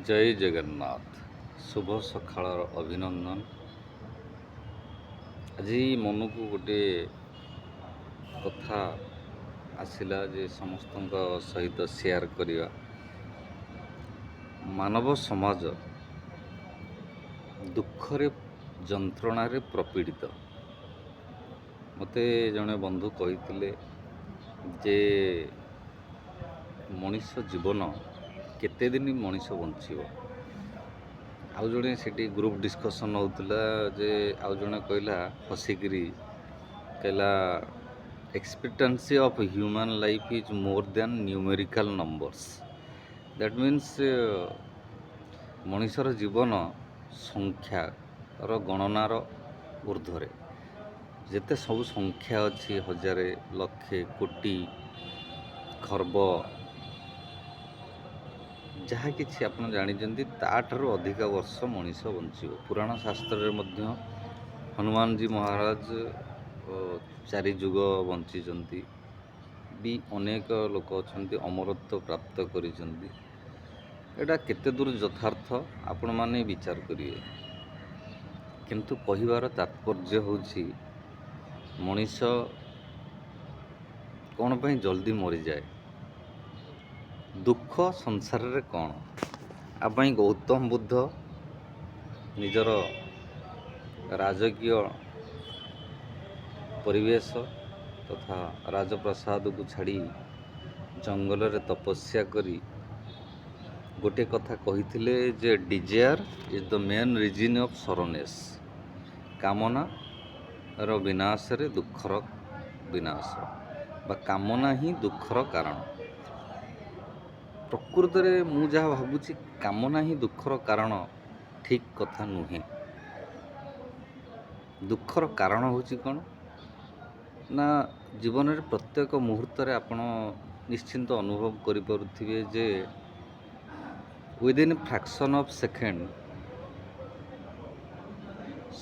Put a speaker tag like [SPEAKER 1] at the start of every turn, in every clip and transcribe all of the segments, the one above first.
[SPEAKER 1] ଜୟ ଜଗନ୍ନାଥ। ଶୁଭ ସକାଳର ଅଭିନନ୍ଦନ। ଆଜି ମନକୁ ଗୋଟେ କଥା ଆସିଲା ଯେ ସମସ୍ତଙ୍କ ସହିତ ସେୟାର କରିବା। ମାନବ ସମାଜ ଦୁଃଖରେ ଯନ୍ତ୍ରଣାରେ ପ୍ରପୀଡ଼ିତ। ମୋତେ ଜଣେ ବନ୍ଧୁ କହିଥିଲେ ଯେ ମଣିଷ ଜୀବନ କେତେ ଦିନ ମଣିଷ ବଞ୍ଚିବ। ଆଉ ଜଣେ ସେଠି ଗ୍ରୁପ୍ ଡିସ୍କସନ୍ ହେଉଥିଲା ଯେ ଆଉ ଜଣେ କହିଲା ହସିକିରି କହିଲା expectancy of human life is more than numerical numbers. That means ମଣିଷର ଜୀବନ ସଂଖ୍ୟାର ଗଣନାର ଉର୍ଦ୍ଧ୍ୱରେ। ଯେତେ ସବୁ ସଂଖ୍ୟା ଅଛି, ହଜାରେ, ଲକ୍ଷେ, କୋଟି, ଖର୍ବ, ଯାହା କିଛି ଆପଣ ଜାଣିଛନ୍ତି ତାଠାରୁ ଅଧିକ ବର୍ଷ ମଣିଷ ବଞ୍ଚିବ। ପୁରାଣ ଶାସ୍ତ୍ରରେ ମଧ୍ୟ ହନୁମାନଜୀ ମହାରାଜ 4 ଯୁଗ ବଞ୍ଚିଛନ୍ତି ବି। ଅନେକ ଲୋକ ଅଛନ୍ତି ଅମରତ୍ୱ ପ୍ରାପ୍ତ କରିଛନ୍ତି। ଏଇଟା କେତେ ଦୂର ଯଥାର୍ଥ ଆପଣମାନେ ବିଚାର କରିବେ। କିନ୍ତୁ କହିବାର ତାତ୍ପର୍ଯ୍ୟ ହେଉଛି ମଣିଷ କ'ଣ ପାଇଁ ଜଲ୍ଦି ମରିଯାଏ। ଦୁଃଖ ସଂସାରରେ କ'ଣ? ଆ ପାଇଁ ଗୌତମ ବୁଦ୍ଧ ନିଜର ରାଜକୀୟ ପରିବେଶ ତଥା ରାଜପ୍ରାସାଦକୁ ଛାଡ଼ି ଜଙ୍ଗଲରେ ତପସ୍ୟା କରି ଗୋଟିଏ କଥା କହିଥିଲେ ଯେ desire is the main reason of sorrowness. କାମନାର ବିନାଶରେ ଦୁଃଖର ବିନାଶ, ବା କାମନା ହିଁ ଦୁଃଖର କାରଣ। ପ୍ରକୃତରେ ମୁଁ ଯାହା ଭାବୁଛି କାମନା ହିଁ ଦୁଃଖର କାରଣ ଠିକ୍ କଥା ନୁହେଁ। ଦୁଃଖର କାରଣ ହେଉଛି କ'ଣ ନା, ଜୀବନରେ ପ୍ରତ୍ୟେକ ମୁହୂର୍ତ୍ତରେ ଆପଣ ନିଶ୍ଚିନ୍ତ ଅନୁଭବ କରିପାରୁଥିବେ ଯେ ୱିଦିନ୍ ଫ୍ରାକ୍ସନ୍ ଅଫ୍ ସେକେଣ୍ଡ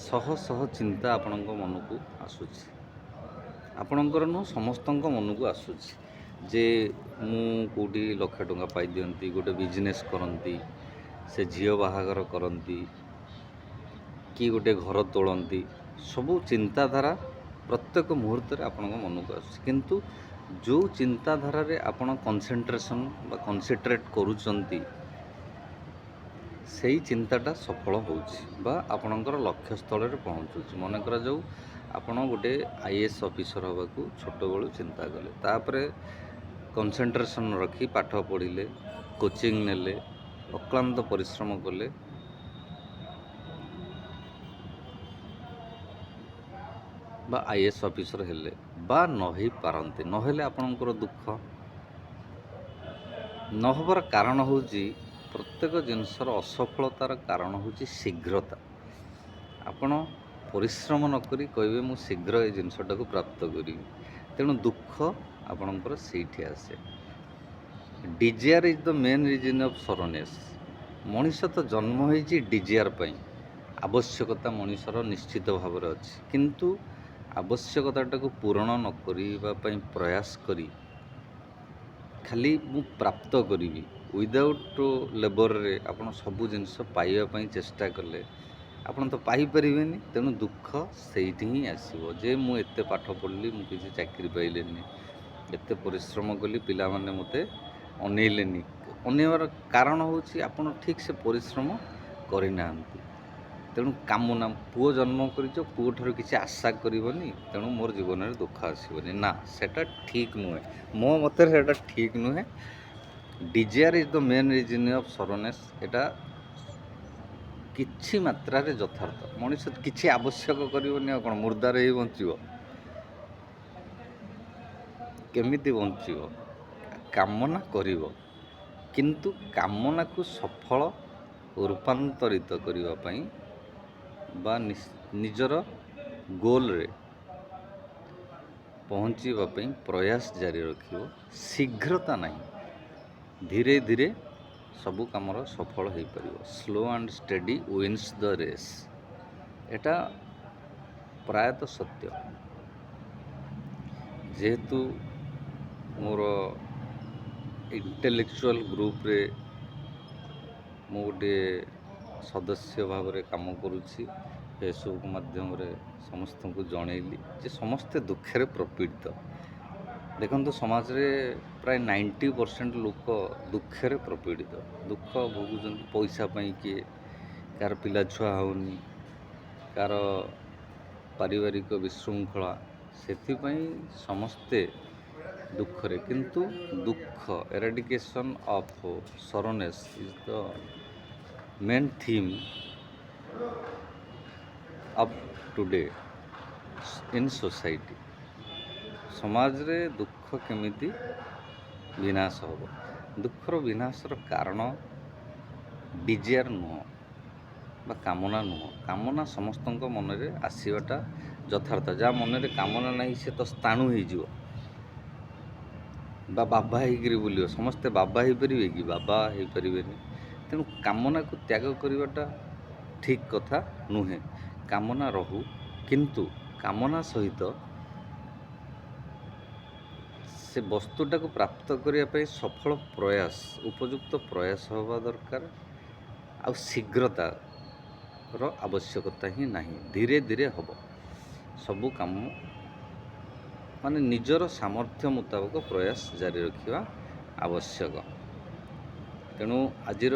[SPEAKER 1] ଶହ ଶହ ଚିନ୍ତା ଆପଣଙ୍କ ମନକୁ ଆସୁଛି। ଆପଣଙ୍କର ନୁହଁ, ସମସ୍ତଙ୍କ ମନକୁ ଆସୁଛି ଯେ ମୁଁ କେଉଁଠି ଲକ୍ଷେ ଟଙ୍କା ପାଇଦିଅନ୍ତି, ଗୋଟେ ବିଜନେସ୍ କରନ୍ତି, ସେ ଝିଅ ବାହାଘର କରନ୍ତି, କି ଗୋଟେ ଘର ତୋଳନ୍ତି। ସବୁ ଚିନ୍ତାଧାରା ପ୍ରତ୍ୟେକ ମୁହୂର୍ତ୍ତରେ ଆପଣଙ୍କ ମନକୁ ଆସୁଛି। କିନ୍ତୁ ଯେଉଁ ଚିନ୍ତାଧାରାରେ ଆପଣ କନସେଣ୍ଟ୍ରେସନ୍ ବା କନସେନ୍ଟ୍ରେଟ୍ କରୁଛନ୍ତି ସେଇ ଚିନ୍ତାଟା ସଫଳ ହେଉଛି ବା ଆପଣଙ୍କର ଲକ୍ଷ୍ୟସ୍ଥଳରେ ପହଞ୍ଚୁଛି। ମନେ କରାଯାଉ ଆପଣ ଗୋଟେ IAS ଅଫିସର ହେବାକୁ ଛୋଟବେଳୁ ଚିନ୍ତା କଲେ, ତାପରେ କନସେନ୍ଟ୍ରେସନ୍ ରଖି ପାଠ ପଢ଼ିଲେ, କୋଚିଂ ନେଲେ, ଅକ୍ଳାନ୍ତ ପରିଶ୍ରମ କଲେ, ବା IAS ଅଫିସର ହେଲେ, ବା ନ ହେଇପାରନ୍ତି। ନହେଲେ ଆପଣଙ୍କର ଦୁଃଖ ନ ହେବାର କାରଣ ହେଉଛି ପ୍ରତ୍ୟେକ ଜିନିଷର ଅସଫଳତାର କାରଣ ହେଉଛି ଶୀଘ୍ରତା। ଆପଣ ପରିଶ୍ରମ ନ କରି କହିବେ ମୁଁ ଶୀଘ୍ର ଏ ଜିନିଷଟାକୁ ପ୍ରାପ୍ତ କରିବି, ତେଣୁ ଦୁଃଖ ଆପଣଙ୍କର ସେଇଠି ଆସେ। Desire is the main reason of sorrowness. ମଣିଷ ତ ଜନ୍ମ ହେଇଛି ଡିଜାୟାର ପାଇଁ। ଆବଶ୍ୟକତା ମଣିଷର ନିଶ୍ଚିତ ଭାବରେ ଅଛି, କିନ୍ତୁ ଆବଶ୍ୟକତାଟାକୁ ପୂରଣ ନ କରିବା ପାଇଁ ପ୍ରୟାସ କରି ଖାଲି ମୁଁ ପ୍ରାପ୍ତ କରିବି ୱିଦାଉଟ୍ ଲେବରରେ ଆପଣ ସବୁ ଜିନିଷ ପାଇବା ପାଇଁ ଚେଷ୍ଟା କଲେ ଆପଣ ତ ପାଇପାରିବେନି। ତେଣୁ ଦୁଃଖ ସେଇଠି ହିଁ ଆସିବ ଯେ ମୁଁ ଏତେ ପାଠ ପଢ଼ିଲି, ମୁଁ କିଛି ଚାକିରି ପାଇଲିନି, ଏତେ ପରିଶ୍ରମ କଲି, ପିଲାମାନେ ମୋତେ ଅନେଇଲେନି। ଅନେଇବାର କାରଣ ହେଉଛି ଆପଣ ଠିକ୍ ସେ ପରିଶ୍ରମ କରିନାହାନ୍ତି। ତେଣୁ କାମନା, ପୁଅ ଜନ୍ମ କରିଛ, ପୁଅଠାରୁ କିଛି ଆଶା କରିବନି, ତେଣୁ ମୋର ଜୀବନରେ ଦୁଃଖ ଆସିବନି। ନା, ସେଟା ଠିକ୍ ନୁହେଁ। ମୋ ମତରେ ସେଟା ଠିକ୍ ନୁହେଁ। Desire is the main reason of sorrowness. ଏଟା କିଛି ମାତ୍ରାରେ ଯଥାର୍ଥ। ମଣିଷ କିଛି ଆବଶ୍ୟକ କରିବନି ଆଉ କ'ଣ ମୁର୍ଦାରେ ହେଇ ବଞ୍ଚିବ? କେମିତି ବଞ୍ଚିବ? କାମନା କରିବ, କିନ୍ତୁ କାମନାକୁ ସଫଳ ରୂପାନ୍ତରିତ କରିବା ପାଇଁ ବା ନିଜର ଗୋଲ୍ରେ ପହଞ୍ଚିବା ପାଇଁ ପ୍ରୟାସ ଜାରି ରଖିବ। ଶୀଘ୍ରତା ନାହିଁ, ଧୀରେ ଧୀରେ ସବୁ କାମର ସଫଳ ହୋଇପାରିବ। Slow and steady wins the race. ଏଟା ପ୍ରାୟତଃ ସତ୍ୟ। ଯେହେତୁ ମୋର ଇଣ୍ଟେଲେକ୍ଚୁଆଲ୍ ଗ୍ରୁପ୍ରେ ମୁଁ ଗୋଟିଏ ସଦସ୍ୟ ଭାବରେ କାମ କରୁଛି। ଫେସବୁକ୍ ମାଧ୍ୟମରେ ସମସ୍ତଙ୍କୁ ଜଣେଇଲି ଯେ ସମସ୍ତେ ଦୁଃଖରେ ପ୍ରପୀଡ଼ିତ। ଦେଖନ୍ତୁ ସମାଜରେ ପ୍ରାୟ 90% ଲୋକ ଦୁଃଖରେ ପ୍ରପୀଡ଼ିତ। ଦୁଃଖ ଭୋଗୁଛନ୍ତି ପଇସା ପାଇଁ, କିଏ କାହାର ପିଲାଛୁଆ ହେଉନି, କାହାର ପାରିବାରିକ ବିଶୃଙ୍ଖଳା, ସେଥିପାଇଁ ସମସ୍ତେ ଦୁଃଖରେ। କିନ୍ତୁ ଦୁଃଖ eradication of sorrowness is the main theme of today in society. ସମାଜରେ ଦୁଃଖ କେମିତି ବିନାଶ ହେବ? ଦୁଃଖର ବିନାଶର କାରଣ ଡିଜାୟାର ନୁହଁ ବା କାମନା ନୁହଁ। କାମନା ସମସ୍ତଙ୍କ ମନରେ ଆସିବାଟା ଯଥାର୍ଥ। ଯାହା ମନରେ କାମନା ନାହିଁ ସେ ତ ସ୍ଥାଣୁ ହେଇଯିବ ବା ବାବା ହେଇକିରି ବୁଲିବ। ସମସ୍ତେ ବାବା ହେଇପାରିବେ କି? ବାବା ହେଇପାରିବେନି। ତେଣୁ କାମନାକୁ ତ୍ୟାଗ କରିବାଟା ଠିକ୍ କଥା ନୁହେଁ। କାମନା ରହୁ, କିନ୍ତୁ କାମନା ସହିତ ସେ ବସ୍ତୁଟାକୁ ପ୍ରାପ୍ତ କରିବା ପାଇଁ ସଫଳ ପ୍ରୟାସ, ଉପଯୁକ୍ତ ପ୍ରୟାସ ହେବା ଦରକାର। ଆଉ ଶୀଘ୍ରତାର ଆବଶ୍ୟକତା ହିଁ ନାହିଁ। ଧୀରେ ଧୀରେ ହେବ ସବୁ କାମ, ମାନେ ନିଜର ସାମର୍ଥ୍ୟ ମୁତାବକ ପ୍ରୟାସ ଜାରି ରଖିବା ଆବଶ୍ୟକ। ତେଣୁ ଆଜିର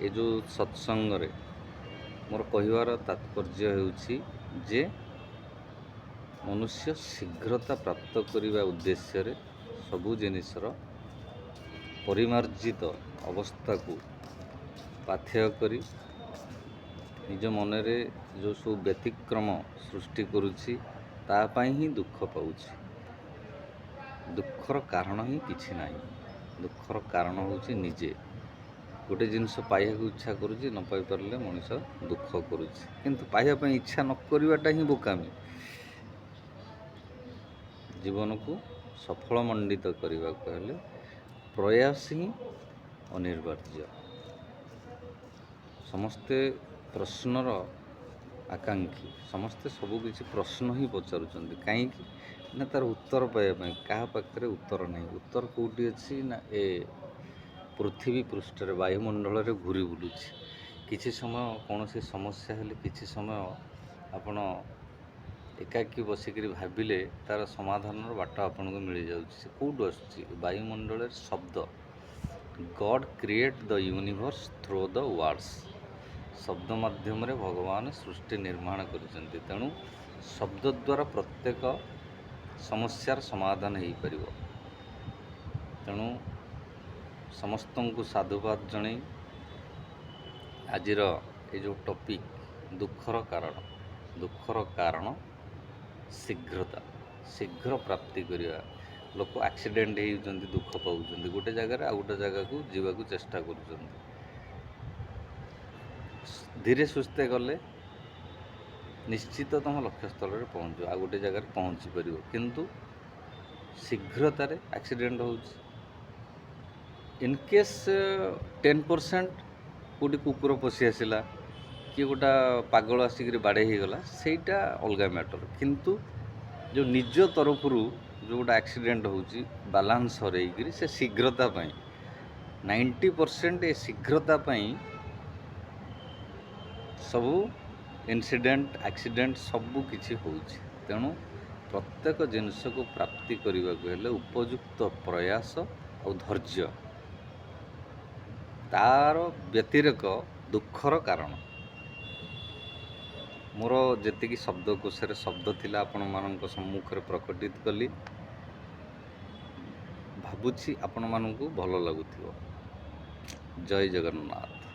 [SPEAKER 1] ଏ ଯେଉଁ ସତ୍ସଙ୍ଗରେ ମୋର କହିବାର ତାତ୍ପର୍ଯ୍ୟ ହେଉଛି ଯେ ମନୁଷ୍ୟ ଶୀଘ୍ରତା ପ୍ରାପ୍ତ କରିବା ଉଦ୍ଦେଶ୍ୟରେ ସବୁ ଜିନିଷର ପରିମାର୍ଜିତ ଅବସ୍ଥାକୁ ପାଥେୟ କରି ନିଜ ମନରେ ଯେଉଁ ସବୁ ବ୍ୟତିକ୍ରମ ସୃଷ୍ଟି କରୁଛି ତା ପାଇଁ ହିଁ ଦୁଃଖ ପାଉଛି। ଦୁଃଖର କାରଣ ହିଁ କିଛି ନାହିଁ। ଦୁଃଖର କାରଣ ହେଉଛି ନିଜେ। ଗୋଟେ ଜିନିଷ ପାଇବାକୁ ଇଚ୍ଛା କରୁଛି, ନ ପାଇପାରିଲେ ମଣିଷ ଦୁଃଖ କରୁଛି। କିନ୍ତୁ ପାଇବା ପାଇଁ ଇଚ୍ଛା ନ କରିବାଟା ହିଁ ବୋକାମି। ଜୀବନକୁ ସଫଳମଣ୍ଡିତ କରିବାକୁ ହେଲେ ପ୍ରୟାସ ହିଁ ଅନିବାର୍ଯ୍ୟ। ସମସ୍ତେ ପ୍ରଶ୍ନର ଆକାଂକ୍ଷୀ। ସମସ୍ତେ ସବୁ କିଛି ପ୍ରଶ୍ନ ହିଁ ପଚାରୁଛନ୍ତି। କାହିଁକି ନା ତା'ର ଉତ୍ତର ପାଇବା ପାଇଁ। କାହା ପାଖରେ ଉତ୍ତର ନାହିଁ। ଉତ୍ତର କେଉଁଠି ଅଛି ନା ଏ ପୃଥିବୀ ପୃଷ୍ଠରେ, ବାୟୁମଣ୍ଡଳରେ ଘୁରି ବୁଲୁଛି। କିଛି ସମୟ କୌଣସି ସମସ୍ୟା ହେଲେ, କିଛି ସମୟ ଆପଣ ଏକାକୀ ବସିକରି ଭାବିଲେ ତା'ର ସମାଧାନର ବାଟ ଆପଣଙ୍କୁ ମିଳିଯାଉଛି। ସେ କେଉଁଠୁ ଆସୁଛି? ବାୟୁମଣ୍ଡଳରେ ଶବ୍ଦ। ଗଡ୍ କ୍ରିଏଟ୍ ଦ ୟୁନିଭର୍ସ ଥ୍ରୋ ଦ ୱାର୍ଡସ୍। ଶବ୍ଦ ମାଧ୍ୟମରେ ଭଗବାନ ସୃଷ୍ଟି ନିର୍ମାଣ କରିଛନ୍ତି। ତେଣୁ ଶବ୍ଦ ଦ୍ୱାରା ପ୍ରତ୍ୟେକ ସମସ୍ୟାର ସମାଧାନ ହେଇପାରିବ। ତେଣୁ ସମସ୍ତଙ୍କୁ ସାଧୁବାଦ ଜଣାଇ ଆଜିର ଏ ଯେଉଁ ଟପିକ୍, ଦୁଃଖର କାରଣ ଶୀଘ୍ରତା, ଶୀଘ୍ର ପ୍ରାପ୍ତି କରିବା। ଲୋକ ଆକ୍ସିଡେଣ୍ଟ ହେଇଯାଉଛନ୍ତି, ଦୁଃଖ ପାଉଛନ୍ତି। ଗୋଟେ ଜାଗାରେ ଆଉ ଗୋଟେ ଜାଗାକୁ ଯିବାକୁ ଚେଷ୍ଟା କରୁଛନ୍ତି। ଧୀରେ ସୁସ୍ଥେ ଗଲେ ନିଶ୍ଚିତ ତୁମ ଲକ୍ଷ୍ୟସ୍ଥଳରେ ପହଞ୍ଚିବ, ଆଉ ଗୋଟେ ଜାଗାରେ ପହଞ୍ଚି ପାରିବ। କିନ୍ତୁ ଶୀଘ୍ରତାରେ ଆକ୍ସିଡେଣ୍ଟ ହେଉଛି। ଇନକେସ୍ 10% କେଉଁଠି କୁକୁର ପଶି ଆସିଲା, କିଏ ଗୋଟା ପାଗଳ ଆସିକରି ବାଡ଼େଇ ହେଇଗଲା, ସେଇଟା ଅଲଗା ମ୍ୟାଟର। କିନ୍ତୁ ଯେଉଁ ନିଜ ତରଫରୁ ଯେଉଁଟା ଆକ୍ସିଡେଣ୍ଟ ହେଉଛି ବାଲାନ୍ସ ହରେଇକିରି, ସେ ଶୀଘ୍ରତା ପାଇଁ 90% ଏ ଶୀଘ୍ରତା ପାଇଁ ସବୁ ଇନସିଡେଣ୍ଟ, ଆକ୍ସିଡେଣ୍ଟ ସବୁ କିଛି ହେଉଛି। ତେଣୁ ପ୍ରତ୍ୟେକ ଜିନିଷକୁ ପ୍ରାପ୍ତି କରିବାକୁ ହେଲେ ଉପଯୁକ୍ତ ପ୍ରୟାସ ଆଉ ଧୈର୍ଯ୍ୟ, ତା'ର ବ୍ୟତିରେକ ଦୁଃଖର କାରଣ। ମୋର ଯେତିକି ଶବ୍ଦକୋଷରେ ଶବ୍ଦ ଥିଲା ଆପଣମାନଙ୍କ ସମ୍ମୁଖରେ ପ୍ରକଟିତ କଲି। ଭାବୁଛି ଆପଣମାନଙ୍କୁ ଭଲ ଲାଗୁଥିବ। ଜୟ ଜଗନ୍ନାଥ।